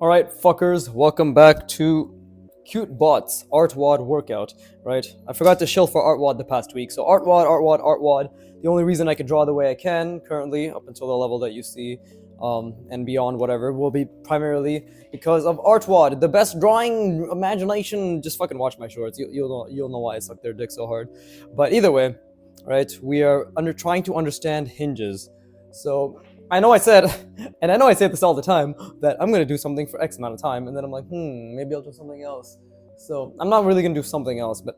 Alright, fuckers, welcome back to Cute Bots Artwod workout, right? I forgot to shill for artwod the past week, so artwod. The only reason I can draw the way I can currently, up until the level that you see, and beyond whatever, will be primarily because of artwod, the best drawing imagination. Just fucking watch my shorts, you'll know why I suck their dick so hard. But either way, right? We are trying to understand hinges. So I know I said, and I know I say this all the time, that I'm gonna do something for X amount of time, and then I'm like, maybe I'll do something else. So I'm not really gonna do something else, but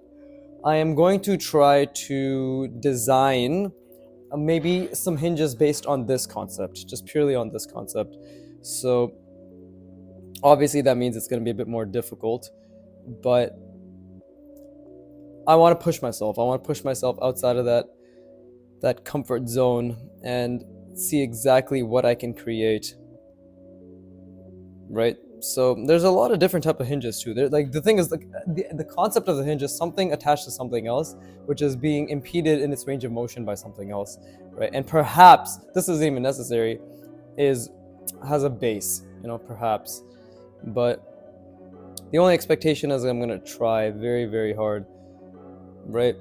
I am going to try to design maybe some hinges based on this concept, just purely on this concept. So obviously that means it's gonna be a bit more difficult, but I want to push myself. I want to push myself outside of that comfort zone and see exactly what I can create, right? So there's a lot of different type of hinges too. There, like the thing is, like the concept of the hinge is something attached to something else, which is being impeded in its range of motion by something else, right? And perhaps this isn't even necessary, is has a base, perhaps. But the only expectation is I'm gonna try very, very hard, right?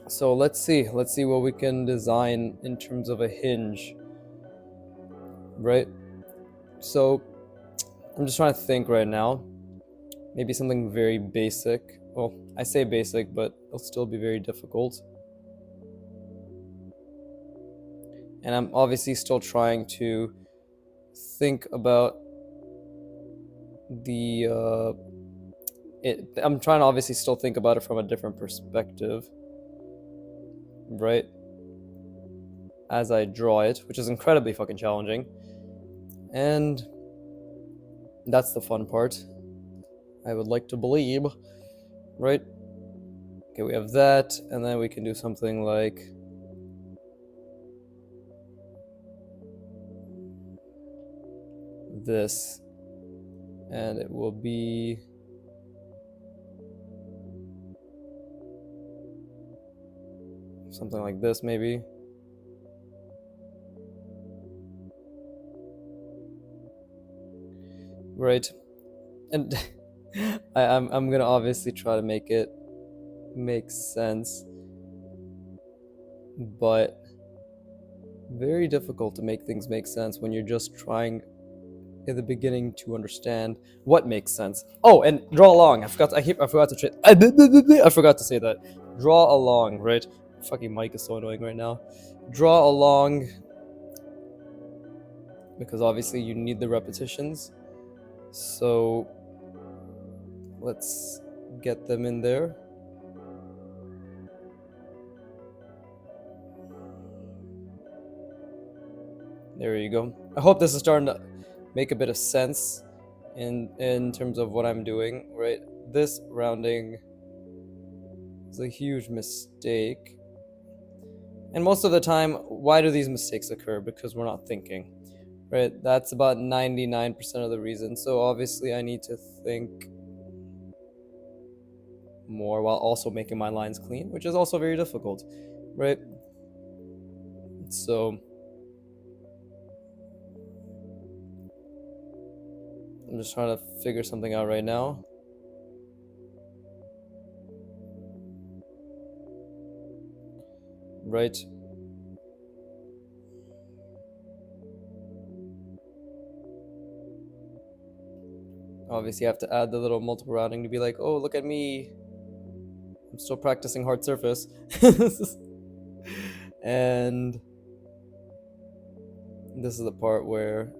So let's see what we can design in terms of a hinge, right? So I'm just trying to think right now. Maybe something very basic. Well, I say basic, but it'll still be very difficult. And I'm obviously still trying to think about the I'm trying to obviously still think about it from a different perspective, right? As I draw it, which is incredibly fucking challenging. And that's the fun part, I would like to believe, right? Okay, we have that, and then we can do something like this, and it will be something like this, maybe. Right, and I'm gonna obviously try to make it make sense, but very difficult to make things make sense when you're just trying in the beginning to understand what makes sense. Oh, and draw along. I forgot to I forgot to say that. Draw along, right? Fucking mic is so annoying right now. Draw along, because obviously you need the repetitions. So let's get them in there. There you go. I hope this is starting to make a bit of sense in terms of what I'm doing, right? This rounding is a huge mistake. And most of the time, why do these mistakes occur? Because we're not thinking, right? That's about 99% of the reason. So obviously I need to think more while also making my lines clean, which is also very difficult, right? So I'm just trying to figure something out right now. Right. Obviously, I have to add the little multiple rounding to be like, oh, look at me. I'm still practicing hard surface. And this is the part where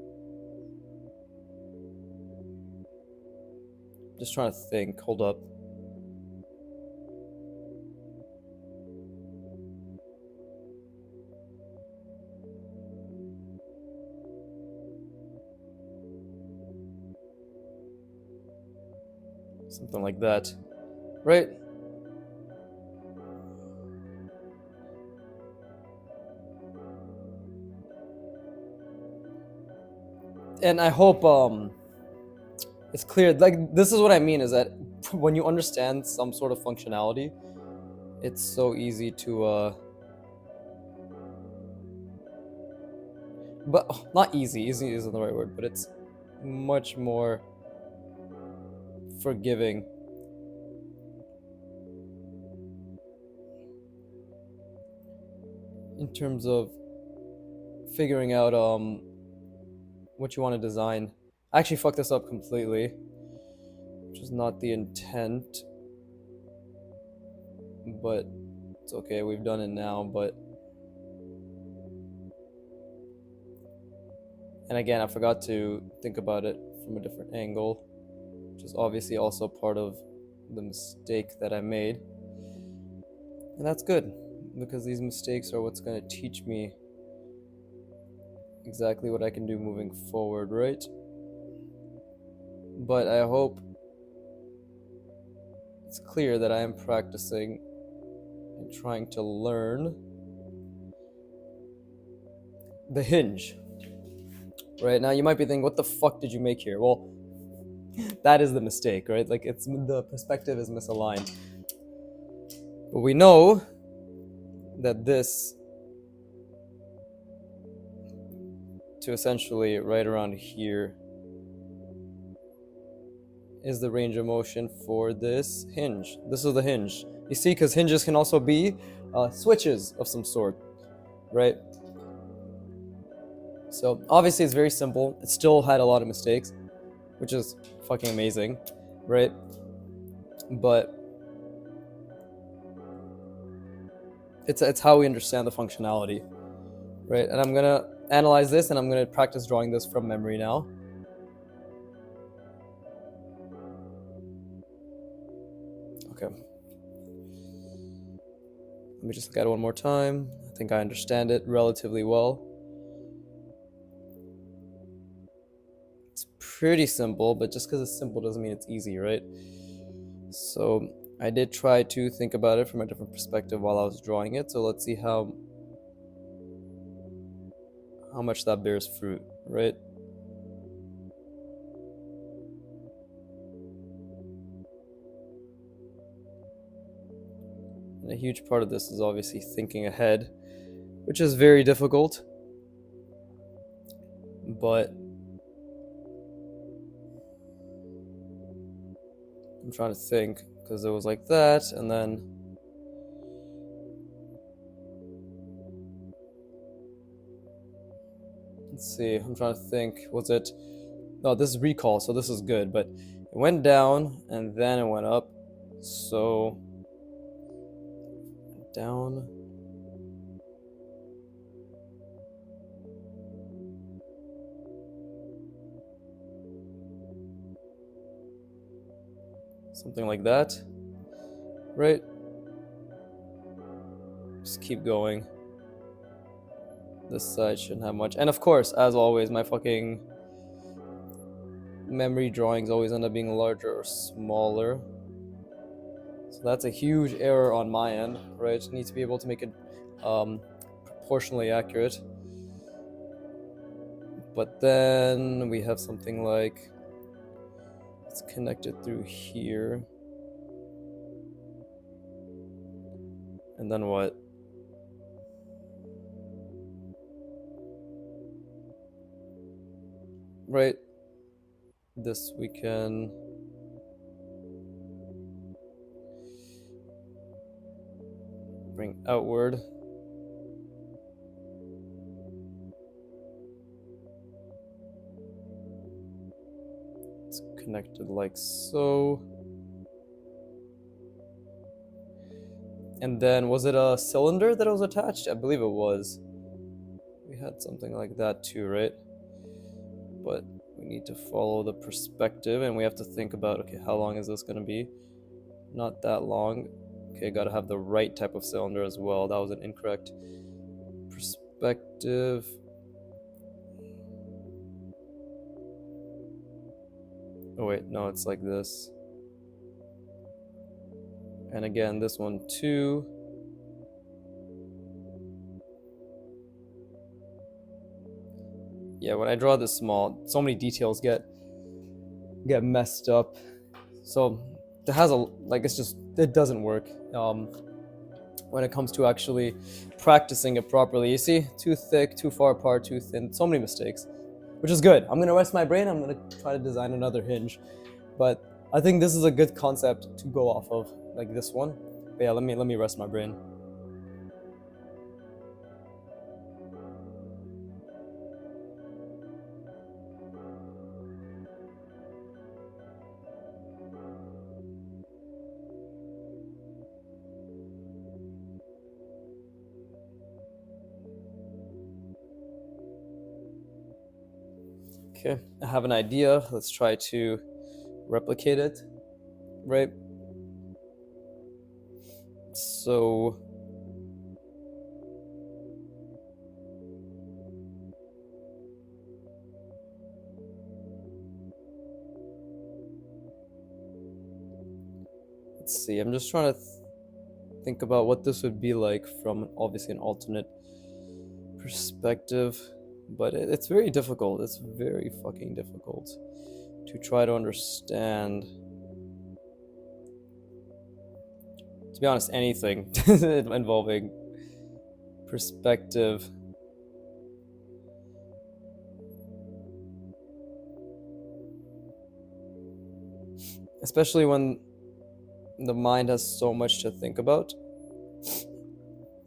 I'm just trying to think. Hold up. Something like that. Right? And I hope it's clear. Like, this is what I mean, is that when you understand some sort of functionality, it's so easy to but not easy isn't the right word, but it's much more forgiving. In terms of figuring out what you want to design. I actually fucked this up completely, which is not the intent, but it's okay, we've done it now. But and again, I forgot to think about it from a different angle, which is obviously also part of the mistake that I made. And that's good, because these mistakes are what's going to teach me exactly what I can do moving forward, right? But I hope it's clear that I am practicing and trying to learn the hinge. Right now, you might be thinking, what the fuck did you make here? Well, that is the mistake, right? Like, it's the perspective is misaligned. But we know that this, to essentially right around here, is the range of motion for this hinge. This is the hinge. You see, because hinges can also be switches of some sort, right? So obviously it's very simple. It still had a lot of mistakes, which is fucking amazing, right? But it's how we understand the functionality, right? And I'm gonna analyze this, and I'm gonna practice drawing this from memory now. Okay. Let me just look at it one more time. I think I understand it relatively well. It's pretty simple, but just because it's simple doesn't mean it's easy, right? So I did try to think about it from a different perspective while I was drawing it. So let's see how much that bears fruit, right? And a huge part of this is obviously thinking ahead, which is very difficult. But I'm trying to think, because it was like that, and then let's see, I'm trying to think, was it, no, this is recall, so this is good, but it went down and then it went up, so down, something like that, right? Just keep going. This side shouldn't have much. And of course, as always, my fucking memory drawings always end up being larger or smaller. So that's a huge error on my end, right? I need to be able to make it proportionally accurate. But then we have something like, it's connected through here. And then what? Right? This we can bring outward. It's connected like so. And then, was it a cylinder that was attached? I believe it was. We had something like that too, right? But we need to follow the perspective, and we have to think about, okay, how long is this going to be? Not that long. Okay, gotta have the right type of cylinder as well. That was an incorrect perspective. Oh wait, no, it's like this. And again, this one too. Yeah, when I draw this small, so many details get messed up. So it has a, like, it's just, it doesn't work when it comes to actually practicing it properly. You see, too thick, too far apart, too thin, so many mistakes. which is good. I'm gonna rest my brain. I'm gonna try to design another hinge, but I think this is a good concept to go off of, like this one. But yeah, let me rest my brain. Okay, I have an idea. Let's try to replicate it, right? So let's see. I'm just trying to think about what this would be like from obviously an alternate perspective, but it's very difficult. It's very fucking difficult to try to understand. To be honest, anything involving perspective. Especially when the mind has so much to think about.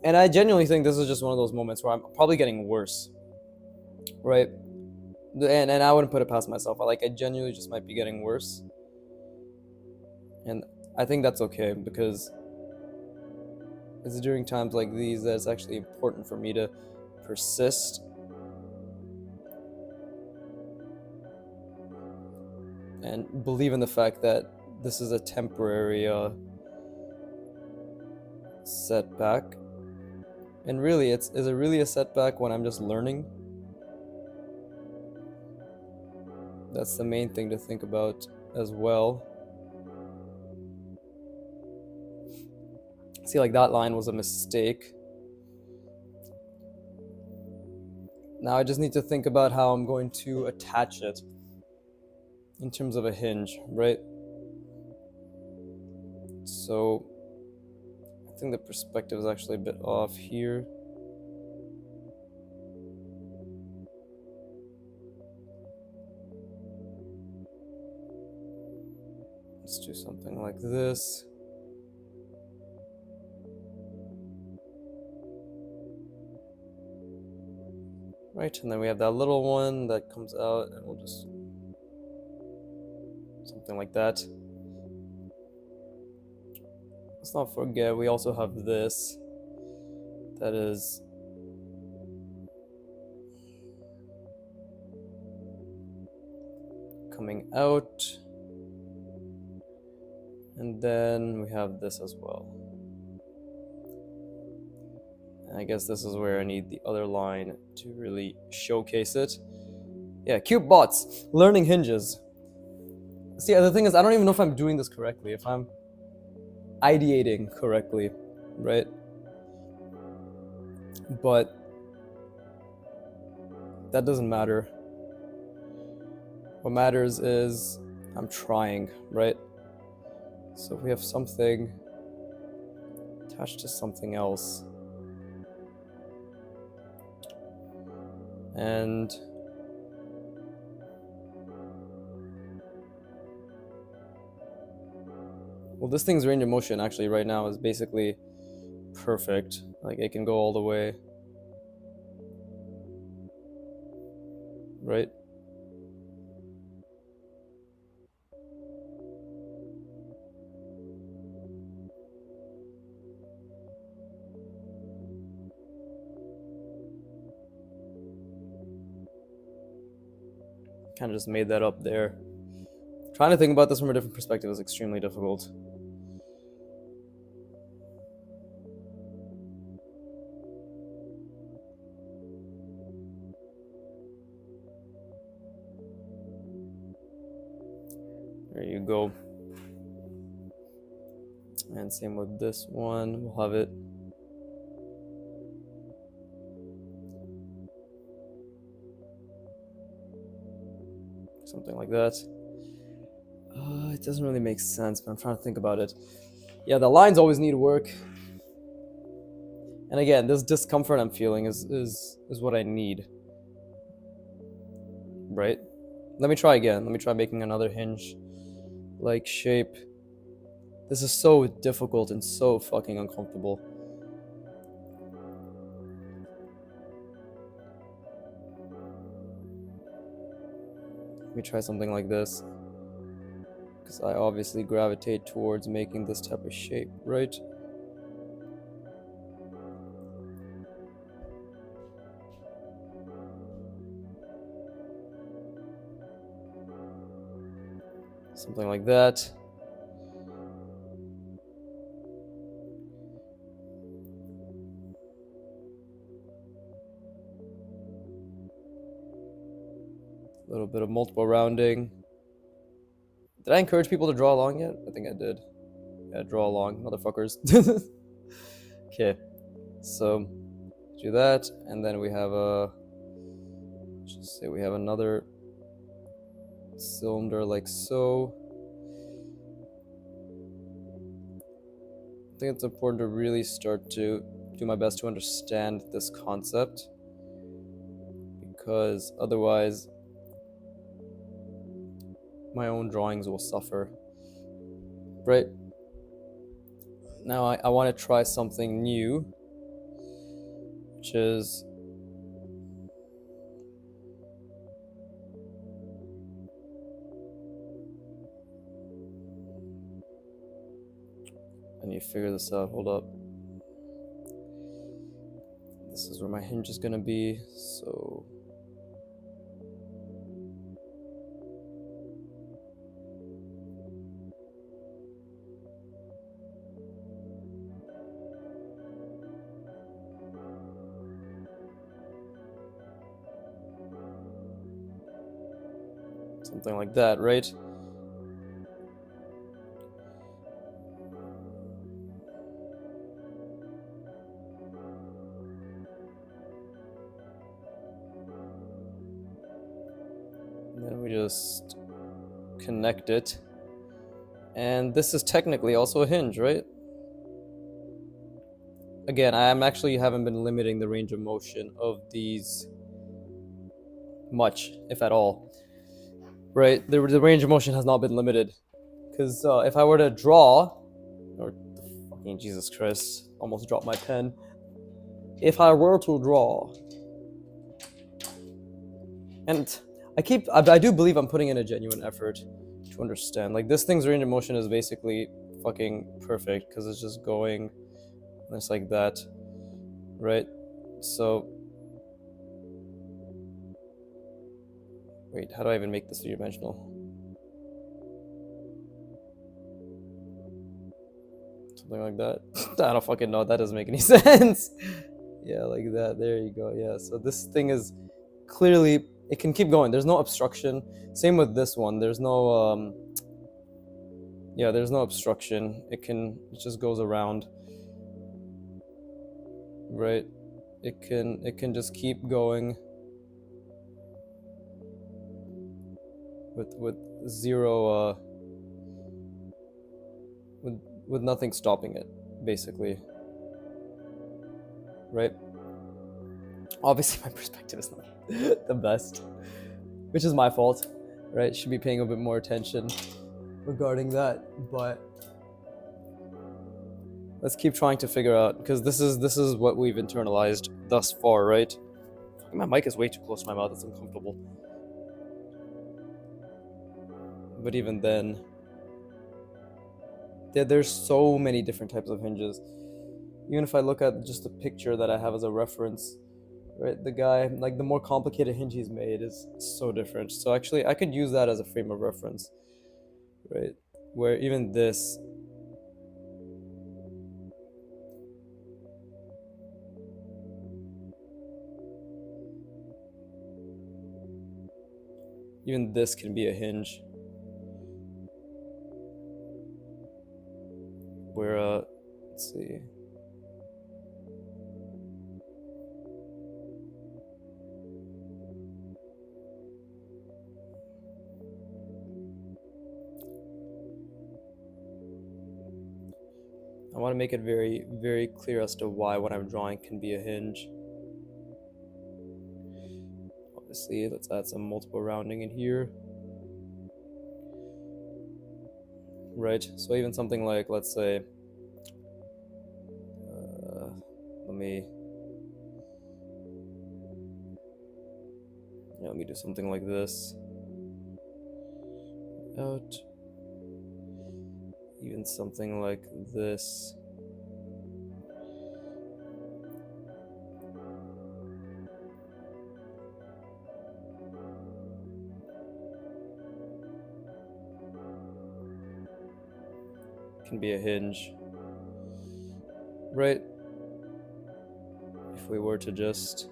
And I genuinely think this is just one of those moments where I'm probably getting worse, right? And I wouldn't put it past myself. I genuinely just might be getting worse. And I think that's okay, because it's during times like these that it's actually important for me to persist and believe in the fact that this is a temporary setback. And really, is it really a setback when I'm just learning? That's the main thing to think about as well. See, like that line was a mistake. Now I just need to think about how I'm going to attach it in terms of a hinge, right? So I think the perspective is actually a bit off here. Let's do something like this. Right, and then we have that little one that comes out, and we'll just something like that. Let's not forget we also have this that is coming out, and then we have this as well. And I guess this is where I need the other line to really showcase it. Yeah, cute bots, learning hinges. See, the thing is, I don't even know if I'm doing this correctly, if I'm ideating correctly, right? But that doesn't matter. What matters is I'm trying, right? So if we have something attached to something else, and well, this thing's range of motion actually right now is basically perfect. Like it can go all the way, right? Kind of just made that up there. Trying to think about this from a different perspective is extremely difficult. There you go. And same with this one. We'll have it something like that. It doesn't really make sense, but I'm trying to think about it. Yeah, the lines always need work. And again, this discomfort I'm feeling is what I need. right? Let me try again. Let me try making another hinge like shape. This is so difficult and so fucking uncomfortable. Let me try something like this, because I obviously gravitate towards making this type of shape, right? Something like that. A little bit of multiple rounding. Did I encourage people to draw along yet? I think I did. Yeah, draw along, motherfuckers. Okay, so do that, and then we have a. Just say we have another cylinder like so. I think it's important to really start to do my best to understand this concept, because otherwise my own drawings will suffer. Right? Now I want to try something new, which is I need to figure this out. Hold up. This is where my hinge is gonna be, so something like that, right? And then we just connect it. And this is technically also a hinge, right? Again, I haven't been limiting the range of motion of these much, if at all. Right? The range of motion has not been limited. Because if I were to draw, or fucking Jesus Christ, almost dropped my pen. If I were to draw, and I do believe I'm putting in a genuine effort to understand. Like, this thing's range of motion is basically fucking perfect, because it's just going just like that, right? So, wait, how do I even make this three-dimensional? Something like that. I don't fucking know. That doesn't make any sense. Yeah, like that. There you go. Yeah, so this thing is clearly, it can keep going. There's no obstruction. Same with this one. There's no, yeah, there's no obstruction. It just goes around, right? It can just keep going with zero, with nothing stopping it, basically, right? Obviously, my perspective is not the best, which is my fault, right? Should be paying a bit more attention regarding that, but let's keep trying to figure out, because this is what we've internalized thus far, right? My mic is way too close to my mouth. It's uncomfortable. But even then, there's so many different types of hinges. Even if I look at just the picture that I have as a reference, right? The guy, like, the more complicated hinge he's made is so different. So actually, I could use that as a frame of reference, right? Where even this, can be a hinge. Where, let's see. I want to make it very, very clear as to why what I'm drawing can be a hinge. obviously. Let's add some multiple rounding in here. Right, so even something like, let's say, let me do something like this. Out. Even something like this. Can be a hinge. Right? If we were to just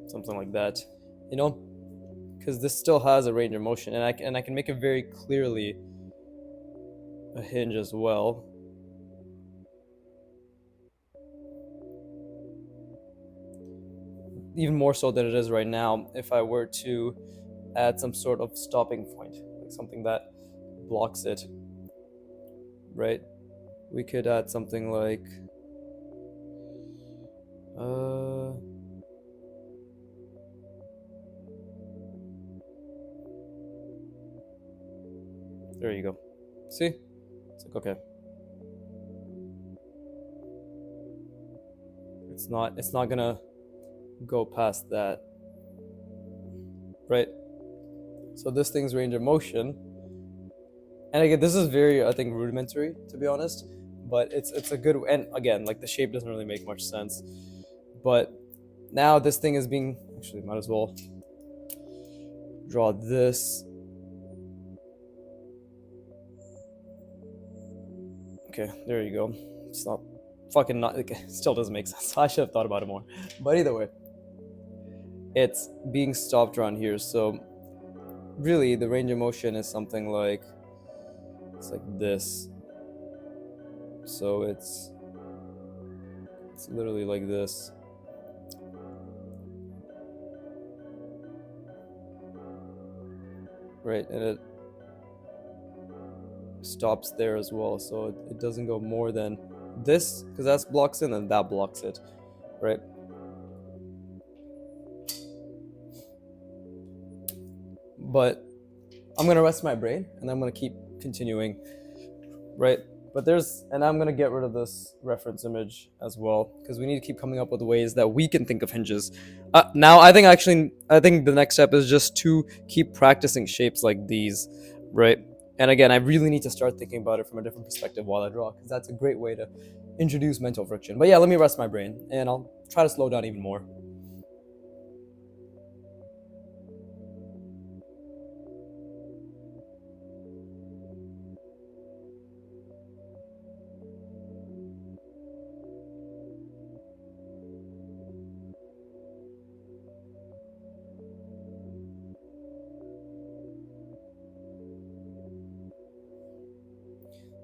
something like that, you know, because this still has a range of motion, and I can make it very clearly a hinge as well. Even more so than it is right now, if I were to add some sort of stopping point, like something that blocks it, right? We could add something like there you go. See? It's like, okay. It's not gonna go past that. Right? So this thing's range of motion. And again, this is very, I think, rudimentary, to be honest. But it's a good, and again, like the shape doesn't really make much sense. But now this thing is being, actually might as well draw this. Okay, there you go. It's not fucking not, it still doesn't make sense. I should have thought about it more. But either way, it's being stopped around here. So really the range of motion is something like, it's like this. So it's literally like this. Right, and it stops there as well, so it doesn't go more than this, because that blocks it and that blocks it, right? But I'm gonna rest my brain and I'm gonna keep continuing, right? But and I'm gonna get rid of this reference image as well, because we need to keep coming up with ways that we can think of hinges. Now I think the next step is just to keep practicing shapes like these, right? And again, I really need to start thinking about it from a different perspective while I draw, because that's a great way to introduce mental friction. But yeah, let me rest my brain and I'll try to slow down even more.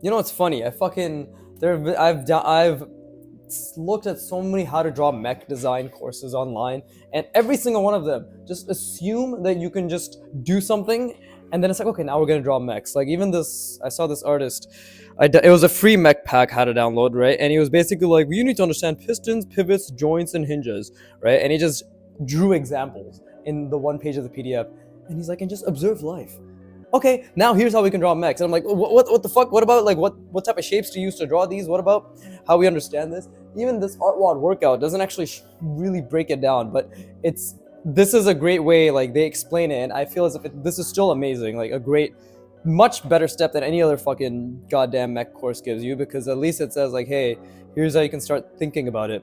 You know what's funny? I've looked at so many how to draw mech design courses online, and every single one of them just assume that you can just do something, and then it's like, okay, now we're gonna draw mechs. Like even this, I saw this artist. It was a free mech pack how to download, right? And he was basically like, you need to understand pistons, pivots, joints, and hinges, right? And he just drew examples in the one page of the PDF, and he's like, and just observe life. Okay, now here's how we can draw mechs. And I'm like, what the fuck? What about like what type of shapes do you use to draw these? What about how we understand this? Even this artwod workout doesn't actually really break it down, but this is a great way. Like they explain it, and I feel as if this is still amazing. Like a great, much better step than any other fucking goddamn mech course gives you, because at least it says like, hey, here's how you can start thinking about it,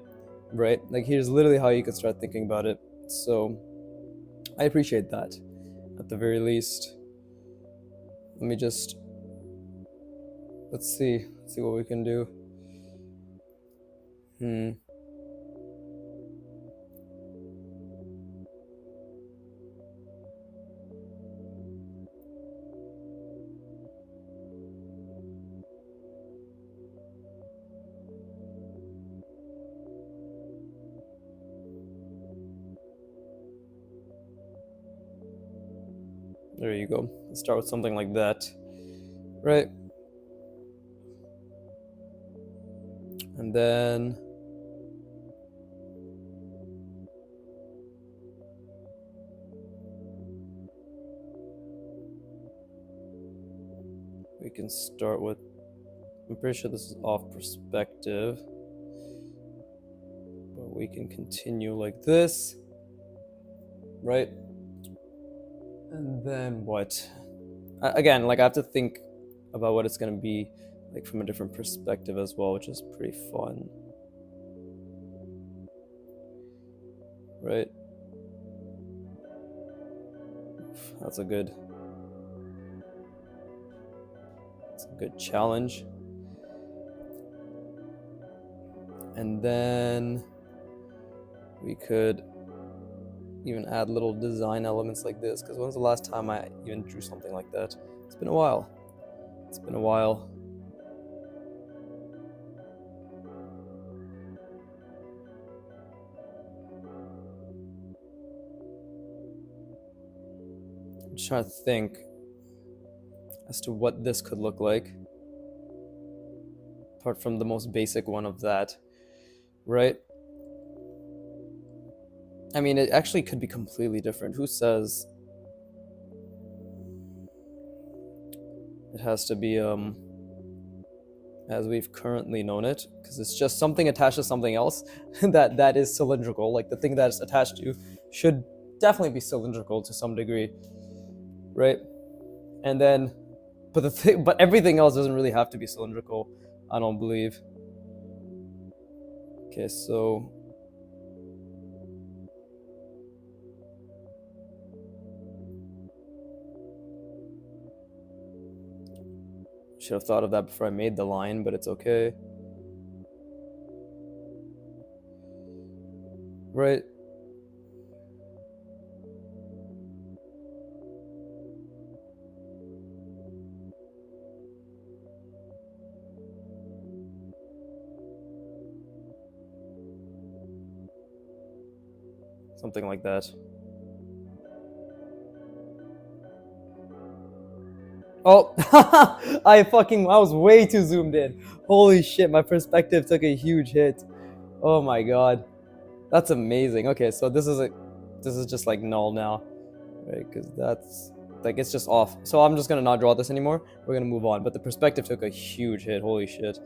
right? Like here's literally how you can start thinking about it. So I appreciate that at the very least. Let me just, let's see what we can do. There you go. Let's start with something like that. right? And then we can start with, I'm pretty sure this is off perspective, but we can continue like this, right? And then what? Again, like I have to think about what it's gonna be like from a different perspective as well, which is pretty fun, right? That's a good challenge. And then we could even add little design elements like this, because when's the last time I even drew something like that? It's been a while. It's been a while. I'm just trying to think as to what this could look like, apart from the most basic one of that, right? I mean, it actually could be completely different. Who says it has to be as we've currently known it? Because it's just something attached to something else that is cylindrical. Like the thing that it's attached to should definitely be cylindrical to some degree, right? And then, but everything else doesn't really have to be cylindrical, I don't believe. Okay, so should have thought of that before I made the line, but it's okay. Right? Something like that. Oh, I was way too zoomed in. Holy shit, my perspective took a huge hit. Oh my god. That's amazing. Okay, so this is just like null now, right? Because that's like it's just off. So I'm just gonna not draw this anymore. We're gonna move on. But the perspective took a huge hit. Holy shit.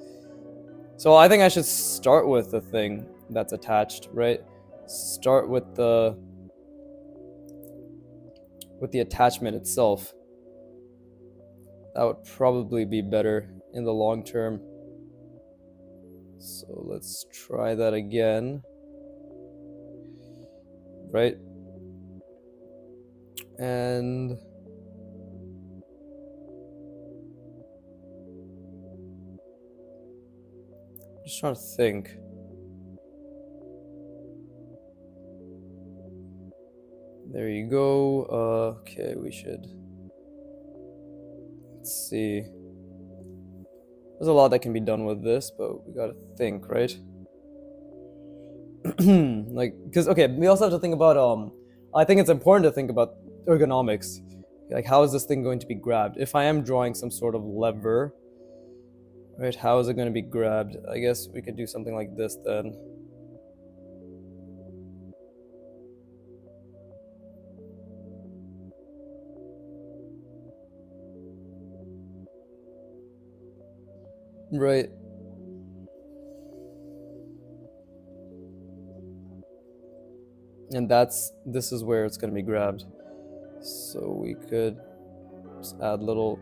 So I think I should start with the thing that's attached, right? Start with the attachment itself. That would probably be better in the long term. So let's try that again. Right? And just trying to think. There you go. Okay, we should. Let's see. There's a lot that can be done with this, but we gotta think, right? Like, because okay, we also have to think about I think it's important to think about ergonomics. Like, how is this thing going to be grabbed? If I am drawing some sort of lever, right? How is it going to be grabbed? I guess we could do something like this then. Right. And this is where it's going to be grabbed. So we could just add little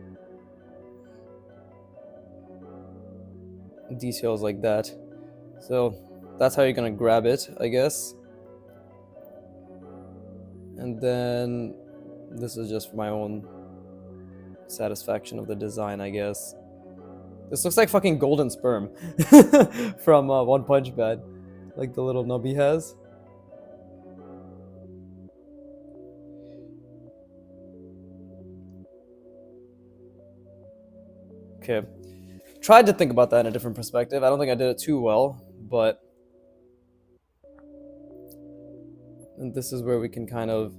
details like that. So that's how you're going to grab it, I guess. And then this is just for my own satisfaction of the design, I guess. This looks like fucking golden sperm from One Punch Man, like the little nub he has. Okay, tried to think about that in a different perspective. I don't think I did it too well, but and this is where we can kind of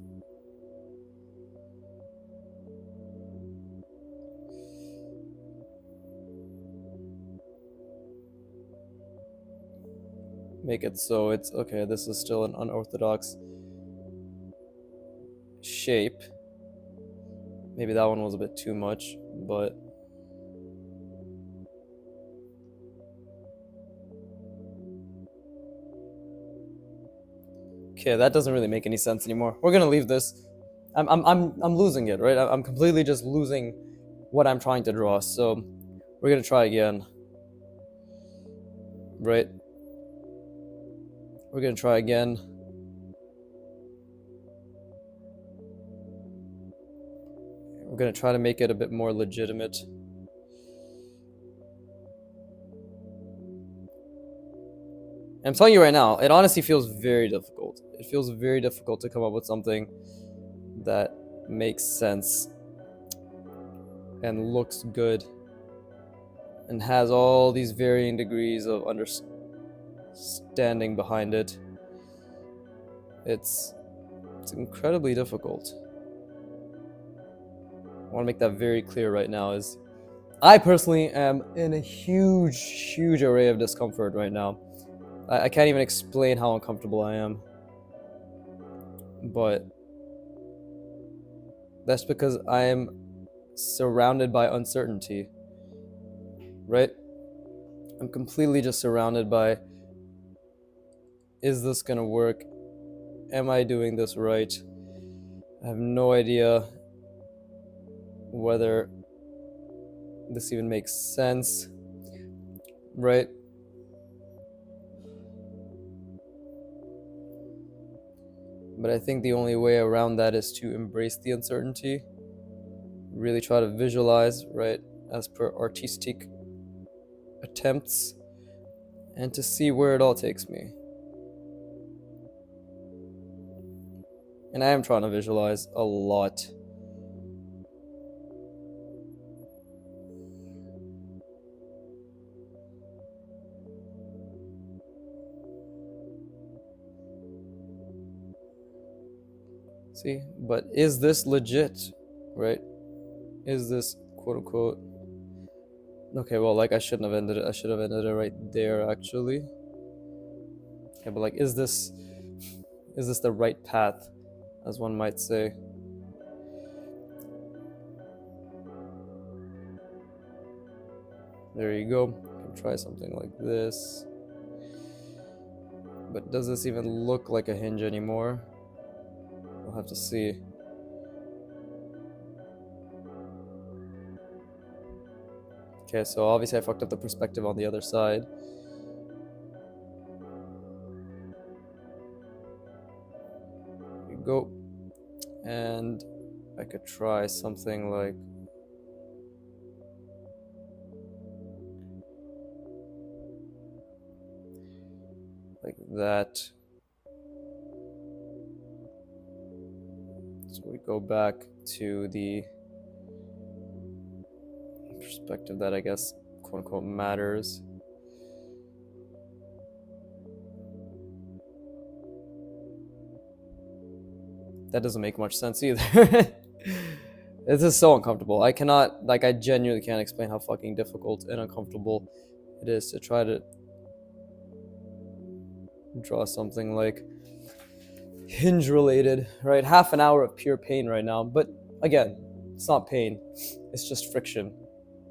make it so it's okay. This is still an unorthodox shape. Maybe that one was a bit too much, but okay, that doesn't really make any sense anymore. We're gonna leave this. I'm losing it, right? I'm completely just losing what I'm trying to draw. So we're gonna try again, right? We're gonna try again. We're gonna try to make it a bit more legitimate. I'm telling you right now, it honestly feels very difficult. It feels very difficult to come up with something that makes sense and looks good and has all these varying degrees of understanding behind it. It's incredibly difficult. I want to make that very clear right now. Is I personally am in a huge array of discomfort right now. I can't even explain how uncomfortable I am. But that's because I am surrounded by uncertainty, right? I'm completely just surrounded by, is this gonna work? Am I doing this right? I have no idea whether this even makes sense, right? But I think the only way around that is to embrace the uncertainty, really try to visualize, right, as per artistic attempts, and to see where it all takes me. And I am trying to visualize a lot. See, but is this legit, right? Is this quote unquote? Okay, well, like I shouldn't have ended it. I should have ended it right there, actually. Okay, but like, is this the right path, as one might say? There you go. You can try something like this. But does this even look like a hinge anymore? We'll have to see. Okay, so obviously I fucked up the perspective on the other side. There you go. And I could try something like that. So we go back to the perspective that I guess quote unquote matters. That doesn't make much sense either. This is so uncomfortable. I cannot, like, I genuinely can't explain how fucking difficult and uncomfortable it is to try to draw something like hinge related, right? Half an hour of pure pain right now. But again, it's not pain, it's just friction.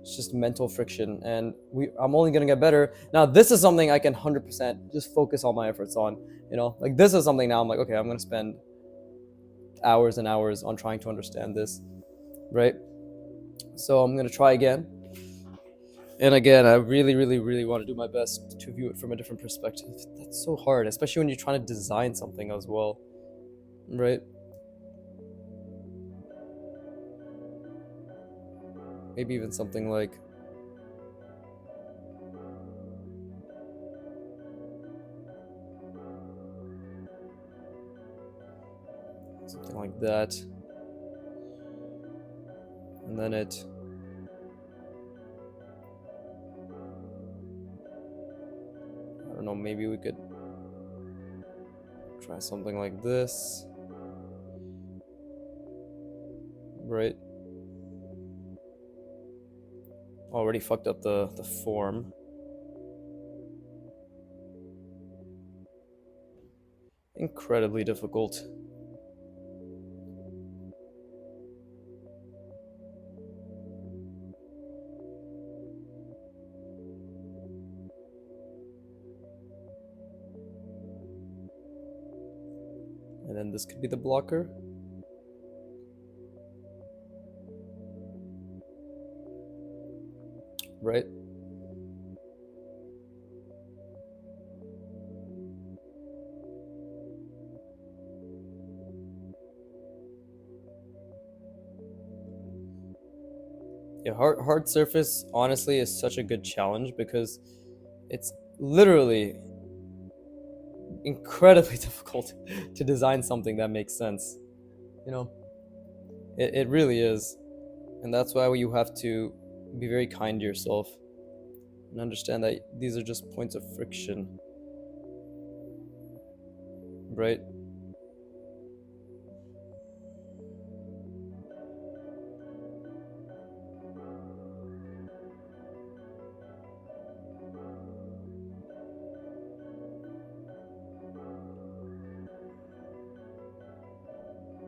It's just mental friction, and I'm only gonna get better. Now, this is something I can 100% just focus all my efforts on. You know, like this is something now I'm like, okay, I'm gonna spend hours and hours on trying to understand this, right? So I'm gonna try again. And again, I really want to do my best to view it from a different perspective. That's so hard, especially when you're trying to design something as well, right? Maybe even something like that. And then I don't know, maybe we could try something like this, right? Already fucked up the form. incredibly difficult. And then this could be the blocker. Right? Yeah, hard surface honestly is such a good challenge because it's literally incredibly difficult to design something that makes sense. You know, it really is. And that's why you have to be very kind to yourself and understand that these are just points of friction, right?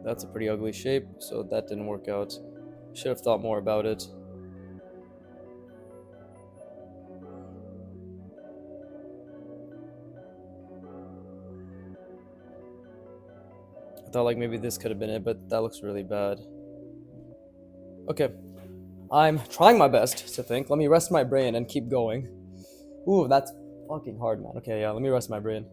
That's a pretty ugly shape, so that didn't work out. Should have thought more about it. I thought like maybe this could have been it, but that looks really bad. Okay, I'm trying my best to think. Let me rest my brain and keep going. Ooh, that's fucking hard, man. Okay, yeah, let me rest my brain.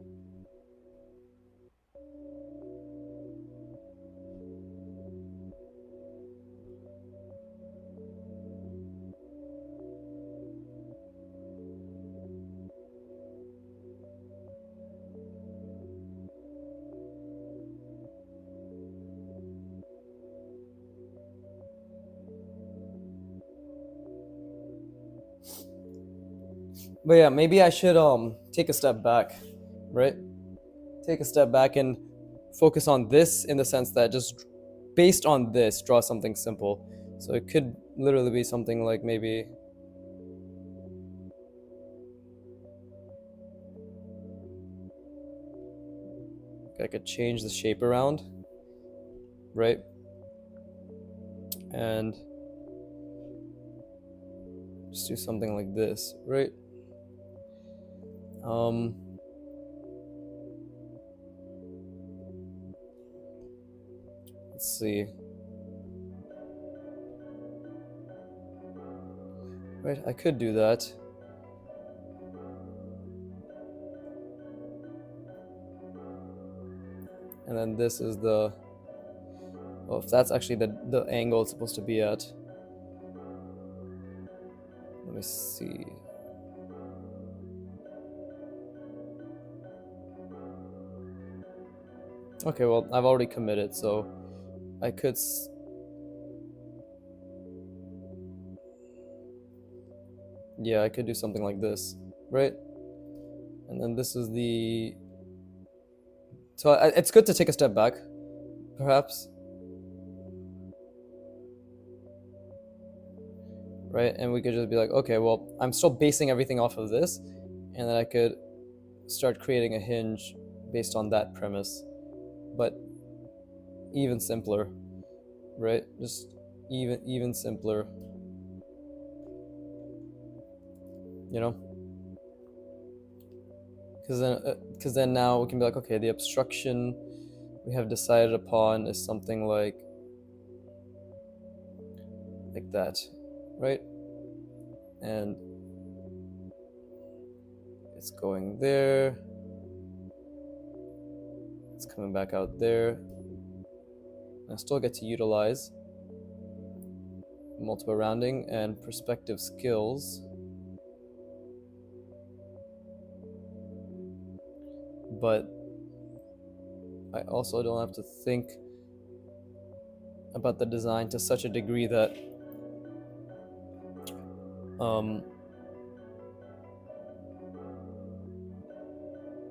But yeah, maybe I should take a step back, right? Take a step back and focus on this in the sense that just based on this, draw something simple. So it could literally be something like maybe I could change the shape around, right? And just do something like this, right? Um, let's see. Right, I could do that. And then this is the, oh, if that's actually the angle it's supposed to be at. Let me see. Okay, well, I've already committed, so I could yeah, I could do something like this, right? And then this is the, so it's good to take a step back, perhaps, right? And we could just be like, okay, well, I'm still basing everything off of this, and then I could start creating a hinge based on that premise, but even simpler, right? Just even simpler, you know? Because then now we can be like, okay, the obstruction we have decided upon is something like that, right? And it's going there, it's coming back out there. I still get to utilize multiple rounding and perspective skills, but I also don't have to think about the design to such a degree that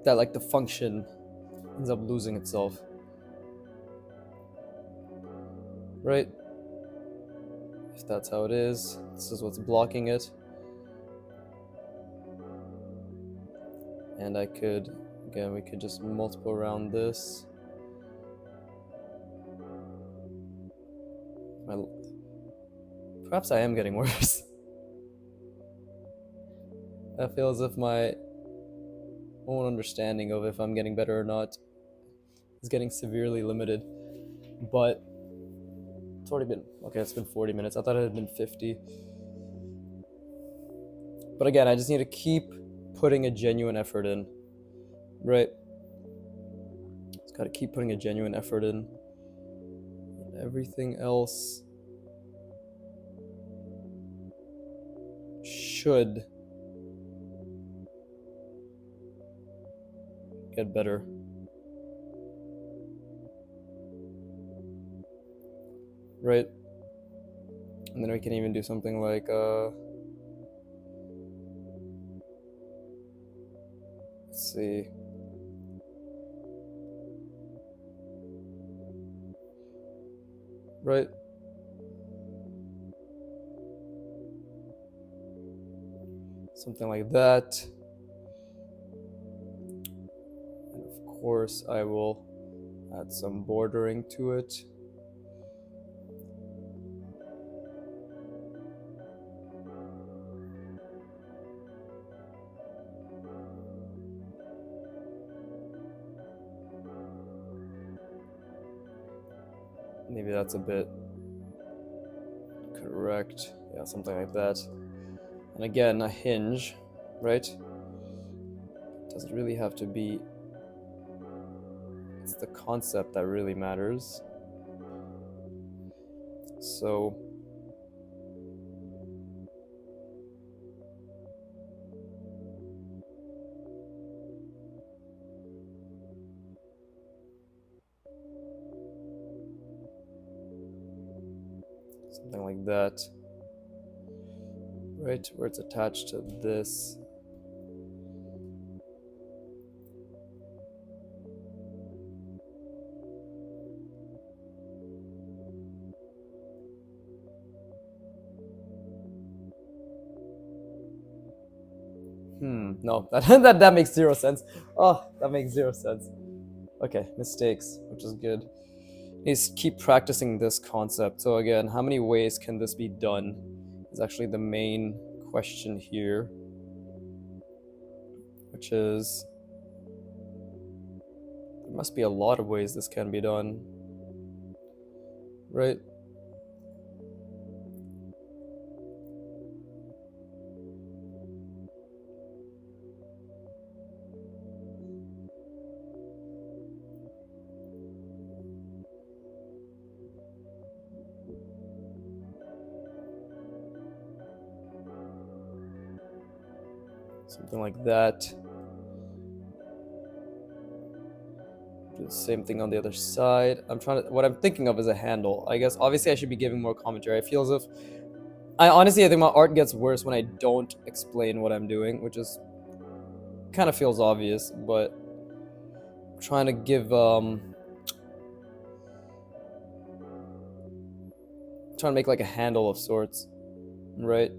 that like the function ends up losing itself, right? If that's how it is, this is what's blocking it. And I could Again, we could just multiple around this. Perhaps I am getting worse. I feel as if my own understanding of if I'm getting better or not is getting severely limited. But it's already been, okay, it's been 40 minutes. I thought it had been 50. But again, I just need to keep putting a genuine effort in, right? Just gotta keep putting a genuine effort in. Everything else should get better. Right? And then we can even do something like, let's see. Right? Something like that. And of course, I will add some bordering to it. Maybe that's a bit correct. Yeah, something like that. And again, a hinge, right? Doesn't really have to be. It's the concept that really matters. So something like that, right, where it's attached to this. No, that makes zero sense. Oh, that makes zero sense. Okay, mistakes, which is good. Is keep practicing this concept. So again, how many ways can this be done is actually the main question here, which is there must be a lot of ways this can be done, right? Something like that. Do the same thing on the other side. What I'm thinking of is a handle. I guess obviously I should be giving more commentary. I feel as if I think my art gets worse when I don't explain what I'm doing, which is kind of feels obvious, but I'm trying to give trying to make like a handle of sorts, right?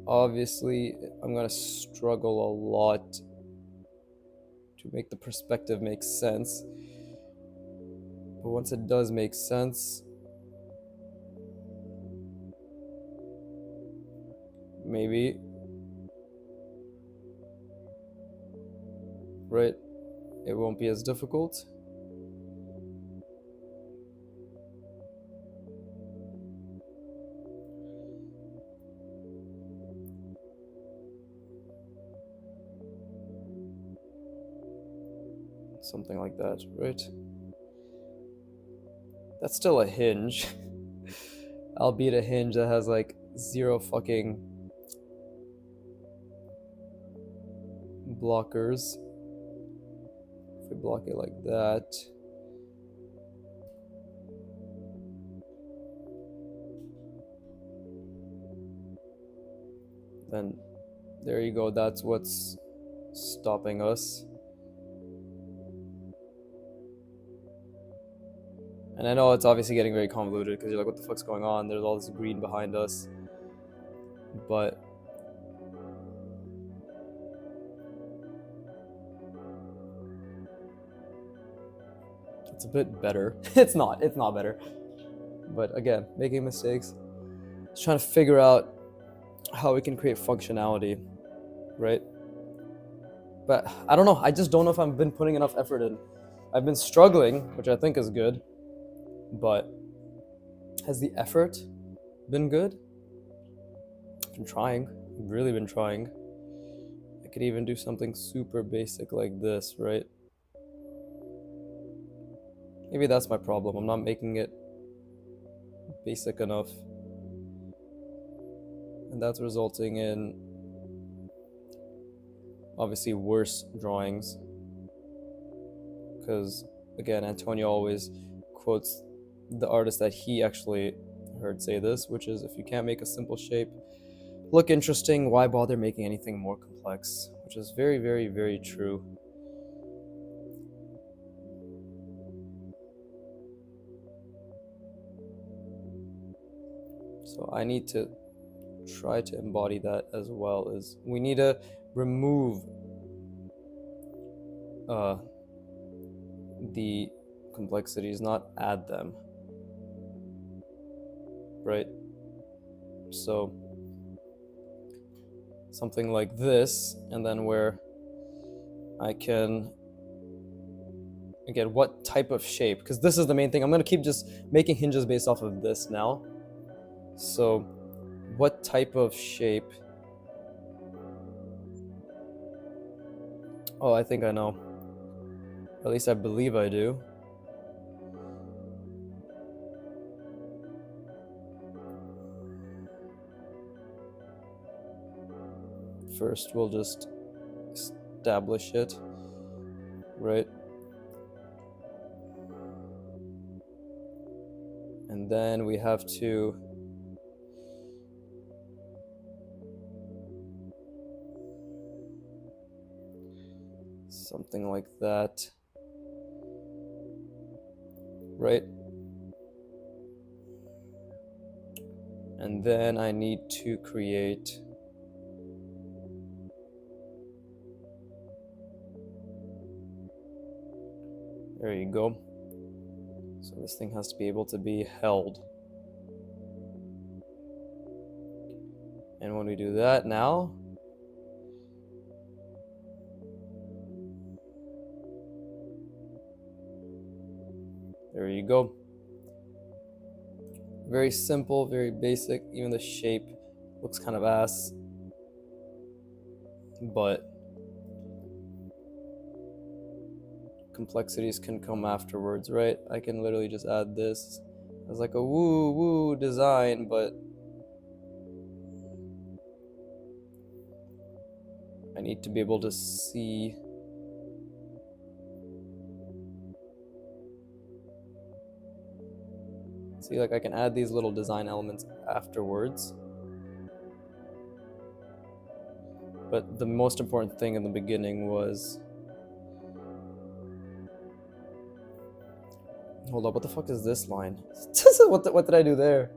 Obviously, I'm gonna struggle a lot to make the perspective make sense. But once it does make sense, maybe, right? It won't be as difficult. Something like that, right? That's still a hinge. Albeit a hinge that has like zero fucking blockers. If we block it like that, then there you go. That's what's stopping us. And I know it's obviously getting very convoluted because you're like, what the fuck's going on? There's all this green behind us. But it's a bit better. It's not better. But again, making mistakes. Just trying to figure out how we can create functionality, right? But I don't know. I just don't know if I've been putting enough effort in. I've been struggling, which I think is good, but has the effort been good? I've been trying. I've really been trying. I could even do something super basic like this, right? Maybe that's my problem. I'm not making it basic enough. And that's resulting in obviously worse drawings. Because again, Antonio always quotes the artist that he actually heard say this, which is, if you can't make a simple shape look interesting, why bother making anything more complex? Which is very, very, very true. So I need to try to embody that as well. Is we need to remove the complexities, not add them, right? So something like this, and then where I can, again, what type of shape, because this is the main thing. I'm going to keep just making hinges based off of this now. So what type of shape? Oh, I think I know. At least I believe I do. First, we'll just establish it, right? And then we have to something like that, right? And then I need to create there you go. So this thing has to be able to be held. And when we do that now, there you go. Very simple, very basic. Even the shape looks kind of ass, but complexities can come afterwards, right? I can literally just add this as like a woo design, but I need to be able to see like I can add these little design elements afterwards. But the most important thing in the beginning was, hold up, what the fuck is this line? What did I do there?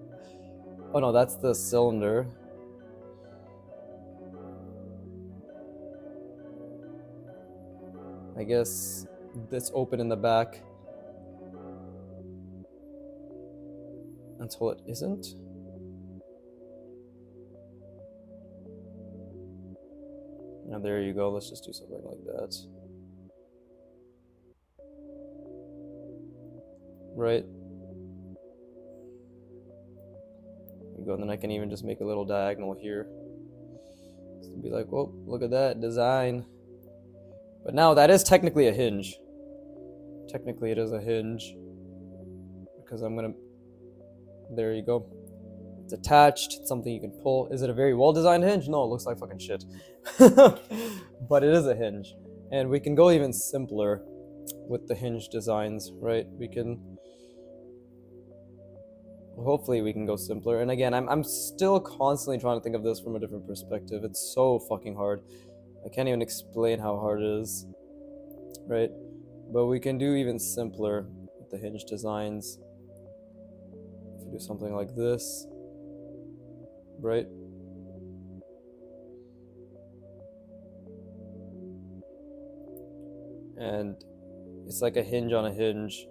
Oh no, that's the cylinder. I guess this open in the back until it isn't. Now there you go, let's just do something like that. Right? There you go, and then I can even just make a little diagonal here. Just to be like, whoa, look at that design. But now that is technically a hinge. Technically it is a hinge. Because I'm gonna, there you go. It's attached, it's something you can pull. Is it a very well-designed hinge? No, it looks like fucking shit. But it is a hinge. And we can go even simpler with the hinge designs, right? We can, hopefully we can go simpler. And again, I'm still constantly trying to think of this from a different perspective. It's so fucking hard. I can't even explain how hard it is, right? But we can do even simpler with the hinge designs. If we do something like this, right? And it's like a hinge on a hinge,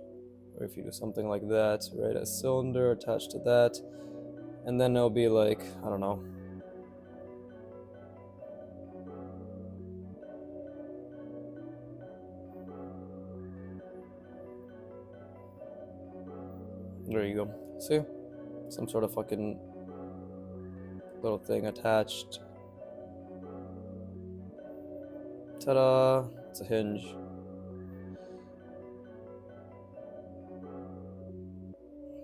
Or if you do something like that, right, a cylinder attached to that, and then it'll be like, I don't know. There you go. See? Some sort of fucking little thing attached. Ta-da! It's a hinge.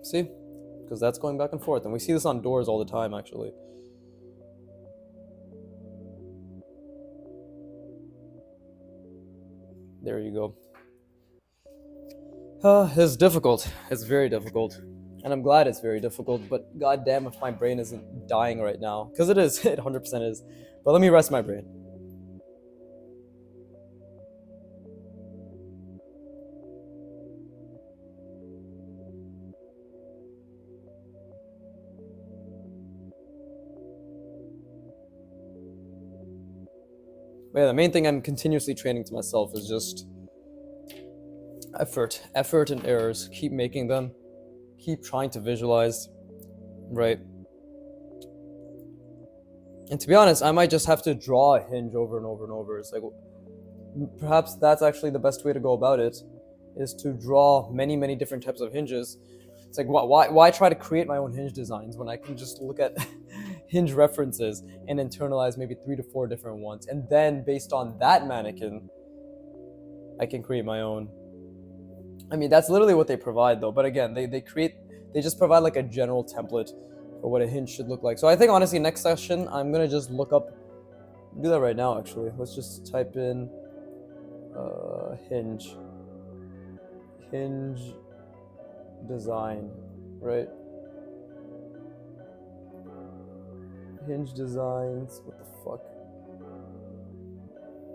See? Because that's going back and forth. And we see this on doors all the time, actually. There you go. It's difficult. It's very difficult. And I'm glad it's very difficult, but goddamn if my brain isn't dying right now. Because it is. It 100% is. But let me rest my brain. But yeah, the main thing I'm continuously training to myself is just effort and errors. Keep making them, keep trying to visualize, right? And to be honest, I might just have to draw a hinge over and over and over. It's like, perhaps that's actually the best way to go about it, is to draw many different types of hinges. It's like, why try to create my own hinge designs when I can just look at hinge references and internalize maybe 3 to 4 different ones, and then based on that mannequin, I can create my own. I mean, that's literally what they provide, though. But again, they just provide like a general template for what a hinge should look like. So I think honestly, next session I'm gonna just look up. Do that right now, actually. Let's just type in hinge design, right? Hinge designs. What the fuck?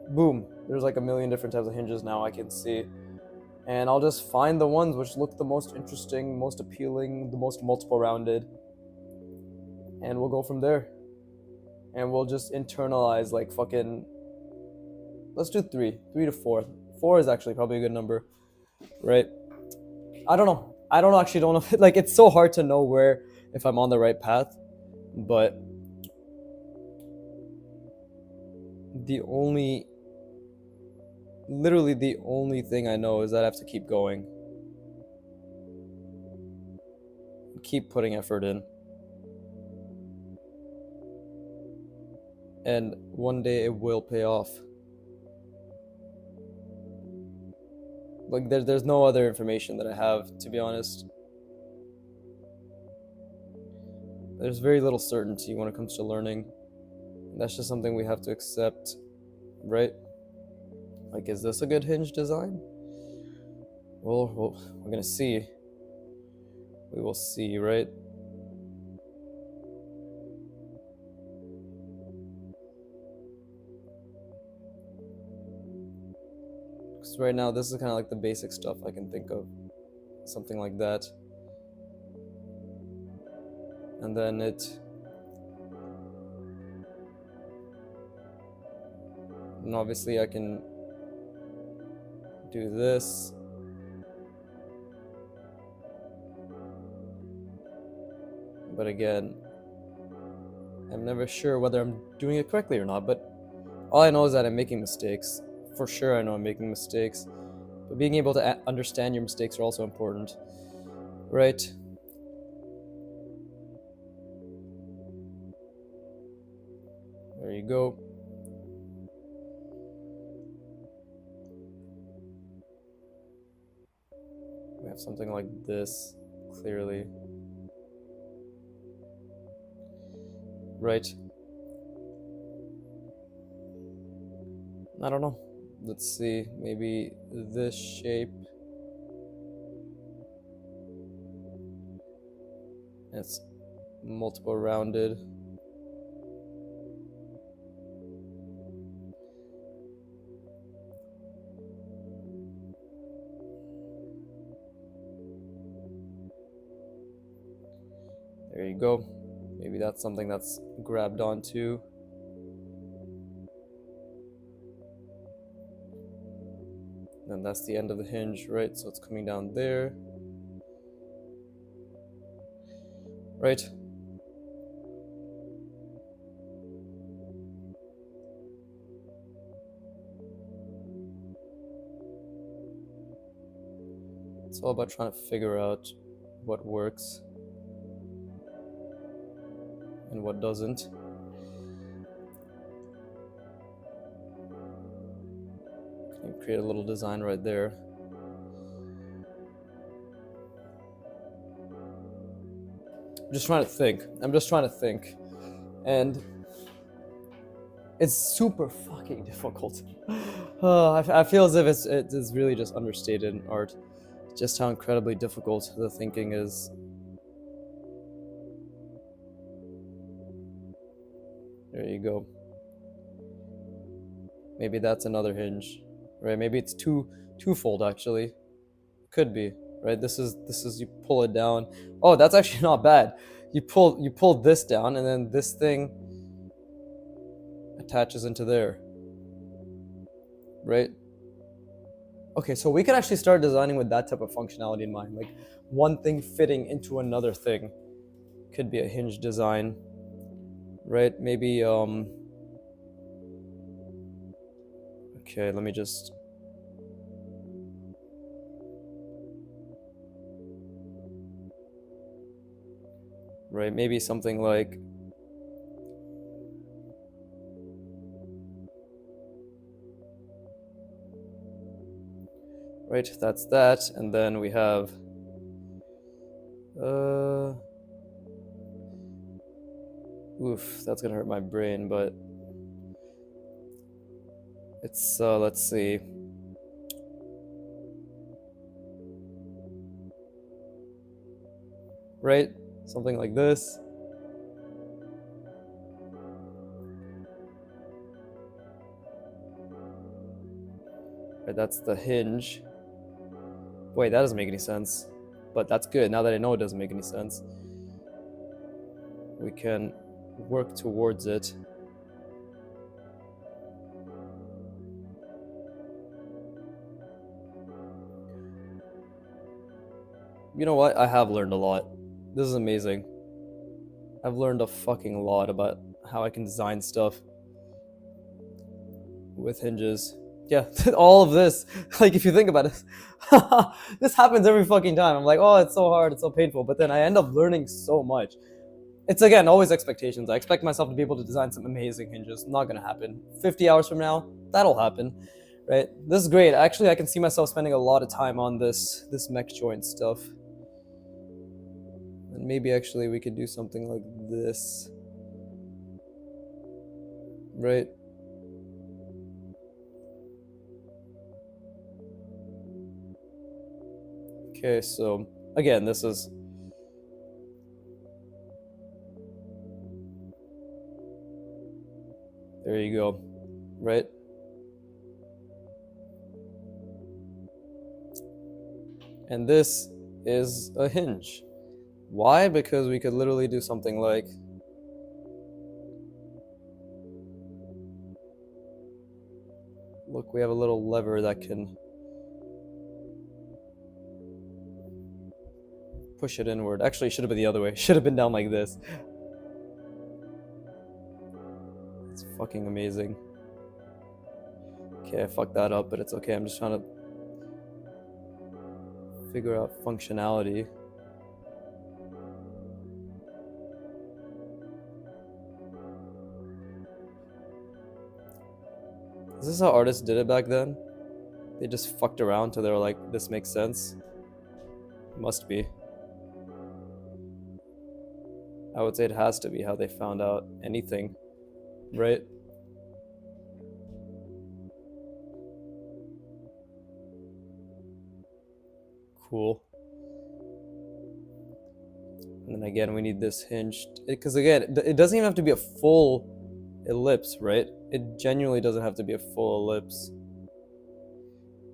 Boom. There's like a million different types of hinges now I can see. And I'll just find the ones which look the most interesting, most appealing, the most multiple rounded. And we'll go from there. And we'll just internalize like fucking... Let's do 3 to 4. 4 is actually probably a good number, right? I don't know. Actually don't know. Like, it's so hard to know where, if I'm on the right path. But literally the only thing I know is that I have to keep going. Keep putting effort in. And one day it will pay off. Like, there's no other information that I have, to be honest. There's very little certainty when it comes to learning. That's just something we have to accept, right? Like, is this a good hinge design? Well, we're gonna see. We will see, right? Because right now, this is kind of like the basic stuff I can think of. Something like that. And then and obviously I can do this. But again, I'm never sure whether I'm doing it correctly or not, but all I know is that I'm making mistakes. For sure I know I'm making mistakes, but being able to understand your mistakes are also important, right? There you go. We have something like this, clearly. Right. I don't know. Let's see. Maybe this shape. It's multiple rounded. There you go. Maybe that's something that's grabbed onto. And that's the end of the hinge, right? So it's coming down there. right? It's all about trying to figure out what works and what doesn't. Can you create a little design right there? I'm just trying to think. And it's super fucking difficult. I feel as if it's really just understated in art, just how incredibly difficult the thinking is. There you go. Maybe that's another hinge, right? Maybe it's twofold actually. Could be, right? This is you pull it down. Oh, that's actually not bad. You pull this down, and then this thing attaches into there, right? Okay, so we could actually start designing with that type of functionality in mind, like one thing fitting into another thing. Could be a hinge design, right? Maybe okay, let me just right, maybe something like right, that's that, and then we have oof, that's gonna hurt my brain, but it's let's see. Right? Something like this. Right, that's the hinge. Wait, that doesn't make any sense. But that's good. Now that I know it doesn't make any sense, we can work towards it. You know what? I have learned a lot. This is amazing. I've learned a fucking lot about how I can design stuff with hinges. Yeah, all of this, like if you think about it, this happens every fucking time. I'm like, oh, it's so hard, it's so painful, but then I end up learning so much. It's again always expectations. I expect myself to be able to design some amazing hinges. Not gonna happen. 50 hours from now, that'll happen, right? This is great. Actually, I can see myself spending a lot of time on this mech joint stuff. And maybe actually we could do something like this, right? Okay, so again, this is there you go, right? And this is a hinge. Why? Because we could literally do something like look, we have a little lever that can push it inward. Actually, it should have been the other way. It should have been down like this. It's fucking amazing. Okay, I fucked that up, but it's okay. I'm just trying to figure out functionality. Is this how artists did it back then? They just fucked around till they were like, this makes sense? Must be. I would say it has to be how they found out anything, right? Cool. And then again, we need this hinge, because again, it doesn't even have to be a full ellipse, right? It genuinely doesn't have to be a full ellipse.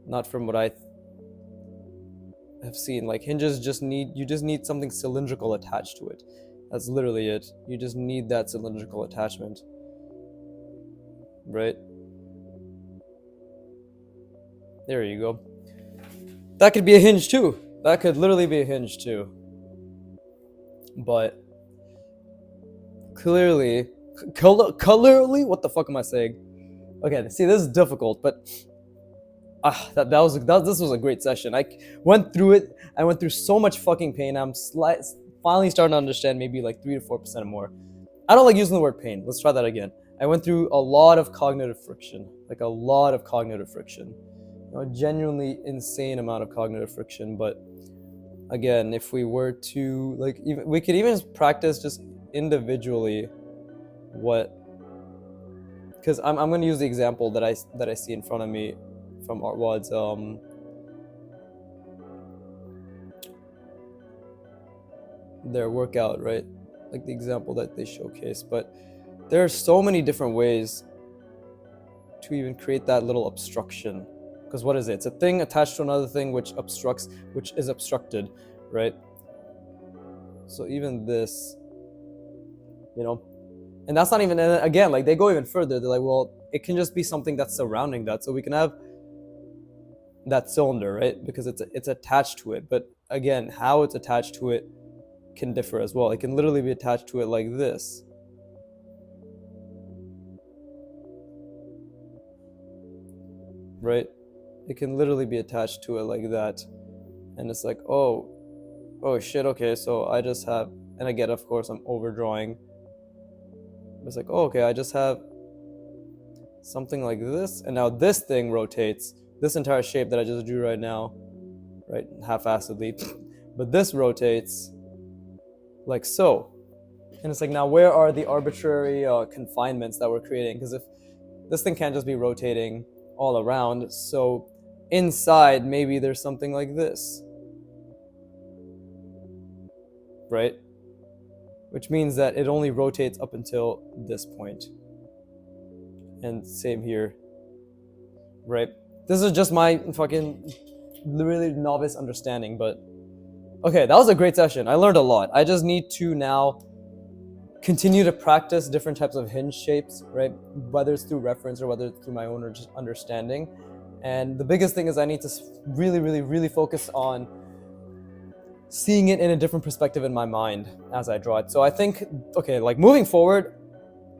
Not from what I have seen. Like hinges you just need something cylindrical attached to it. That's literally it. You just need that cylindrical attachment, right? There you go. That could be a hinge too. That could literally be a hinge too. But clearly, colorly, what the fuck am I saying? Okay, see, this is difficult, but this was a great session. I went through it. I went through so much fucking pain. Finally starting to understand maybe like 3 to 4% more. I don't like using the word pain. Let's try that again. I went through a lot of cognitive friction, like a lot of cognitive friction, a genuinely insane amount of cognitive friction. But again, if we were to like, we could even practice just individually what. Because I'm going to use the example that I see in front of me from artwod's their workout, right? Like the example that they showcase. But there are so many different ways to even create that little obstruction. Because what is it? It's a thing attached to another thing which is obstructed, right? So even this, and that's not even, again, like they go even further. They're like, well, it can just be something that's surrounding that. So we can have that cylinder, right? Because it's attached to it. But again, how it's attached to it can differ as well. It can literally be attached to it like this. Right? It can literally be attached to it like that. And it's like, oh shit, okay, so I just have, and again, of course, I'm overdrawing. It's like, oh, okay, I just have something like this, and now this thing rotates. This entire shape that I just drew right now, right, half-assedly, but this rotates like so. And it's like, now where are the arbitrary confinements that we're creating? Because if this thing can't just be rotating all around, so inside maybe there's something like this, right? Which means that it only rotates up until this point. And same here, right? This is just my fucking really novice understanding, but okay, that was a great session. I learned a lot. I just need to now continue to practice different types of hinge shapes, right? Whether it's through reference or whether it's through my own just understanding. And the biggest thing is I need to really focus on seeing it in a different perspective in my mind as I draw it. So I think, okay, like moving forward,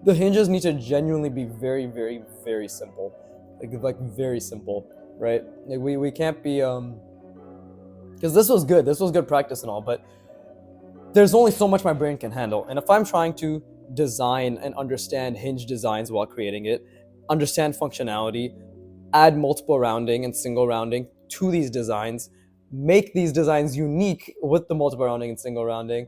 the hinges need to genuinely be very simple. Like very simple, right? Like we can't be, because this was good practice and all, but there's only so much my brain can handle. And if I'm trying to design and understand hinge designs while creating it, understand functionality, add multiple rounding and single rounding to these designs, make these designs unique with the multiple rounding and single rounding,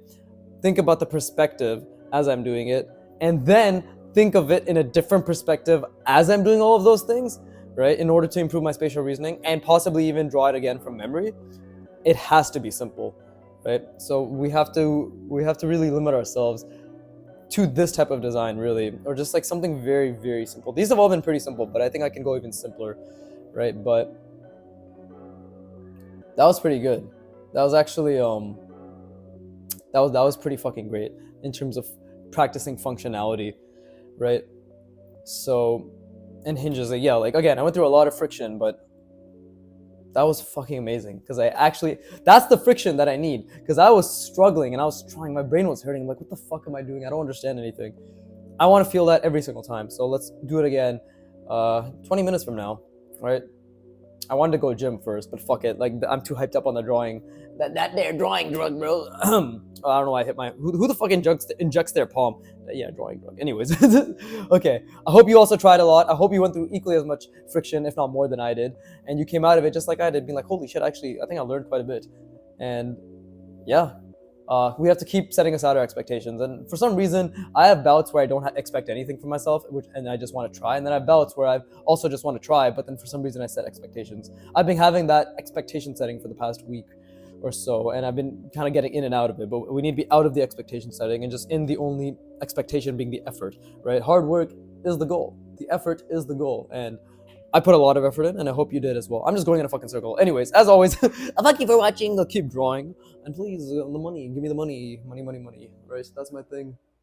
think about the perspective as I'm doing it, and then think of it in a different perspective as I'm doing all of those things, right? In order to improve my spatial reasoning and possibly even draw it again from memory, it has to be simple, right? So we have to really limit ourselves to this type of design, really, or just like something very simple. These have all been pretty simple, but I think I can go even simpler, right? But that was pretty good. That was actually that was pretty fucking great in terms of practicing functionality, right? So, and hinges, like, yeah, like again, I went through a lot of friction, but that was fucking amazing because that's the friction that I need, because I was struggling and I was trying, my brain was hurting. I'm like, what the fuck am I doing? I don't understand anything. I want to feel that every single time. So let's do it again 20 minutes from now, right? I wanted to go gym first, but fuck it. Like, I'm too hyped up on the drawing. That there drawing drug, bro. I don't know why I hit my... Who the fuck injects their palm? Yeah, drawing drug. Anyways. Okay. I hope you also tried a lot. I hope you went through equally as much friction, if not more than I did. And you came out of it just like I did, being like, holy shit, actually, I think I learned quite a bit. And yeah. We have to keep setting aside our expectations. And for some reason, I have bouts where I don't expect anything from myself, and I just want to try. And then I have bouts where I also just want to try, but then for some reason I set expectations. I've been having that expectation setting for the past week or so, and I've been kind of getting in and out of it. But we need to be out of the expectation setting and just in the only expectation being the effort, right? Hard work is the goal. The effort is the goal. And I put a lot of effort in, and I hope you did as well. I'm just going in a fucking circle. Anyways, as always, thank you for watching. I'll keep drawing. And please, the money. Give me the money. Money. Right? That's my thing.